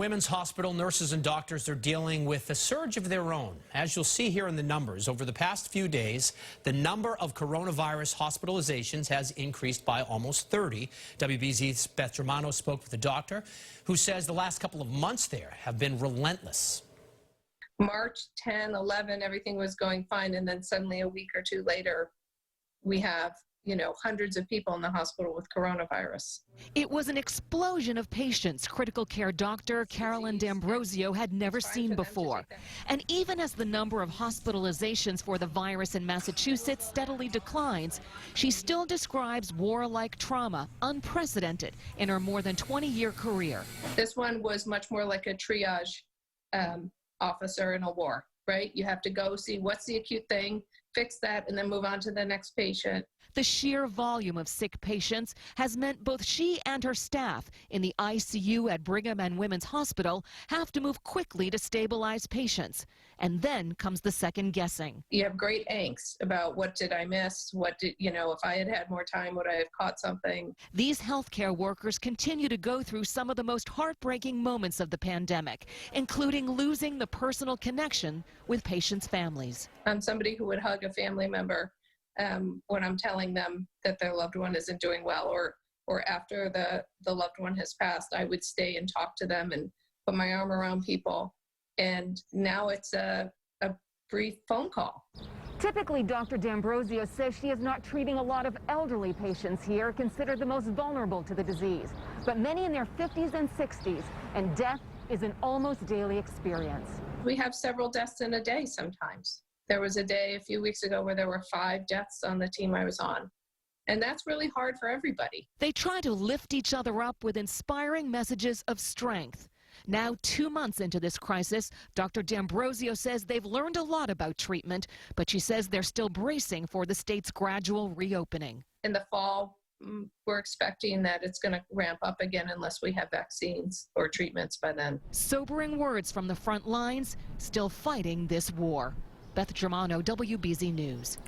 Women's hospital nurses and doctors are dealing with a surge of their own. As you'll see here in the numbers, over the past few days, the number of coronavirus hospitalizations has increased by almost 30. WBZ's Beth Germano spoke with a doctor who says the last couple of months there have been relentless. March 10, 11, everything was going fine, and then suddenly a week or two later, we have hundreds of people in the hospital with coronavirus. It was an explosion of patients critical care doctor Carolyn D'Ambrosio had never seen before. And even as the number of hospitalizations for the virus in Massachusetts steadily declines, she still describes war-like trauma, unprecedented in her more than 20-year career. This one was much more like a triage officer in a war, right? You have to go see what's the acute thing, fix that, and then move on to the next patient. The sheer volume of sick patients has meant both she and her staff in the ICU at Brigham and Women's Hospital have to move quickly to stabilize patients. And then comes the second guessing. You have great angst about what did I miss? If I had more time, would I have caught something? These healthcare workers continue to go through some of the most heartbreaking moments of the pandemic, including losing the personal connection with patients' families. I'm somebody who would hug a family member when I'm telling them that their loved one isn't doing well, or after the loved one has passed, I would stay and talk to them and put my arm around people. And now it's a brief phone call. Typically, Dr. D'Ambrosio says she is not treating a lot of elderly patients here, considered the most vulnerable to the disease, but many in their 50s and 60s, and death is an almost daily experience. We have several deaths in a day sometimes. There was a day a few weeks ago where there were 5 deaths on the team I was on. And that's really hard for everybody. They try to lift each other up with inspiring messages of strength. Now, 2 months into this crisis, Dr. D'Ambrosio says they've learned a lot about treatment, but she says they're still bracing for the state's gradual reopening. In the fall, we're expecting that it's going to ramp up again unless we have vaccines or treatments by then. Sobering words from the front lines, still fighting this war. Beth Germano, WBZ News.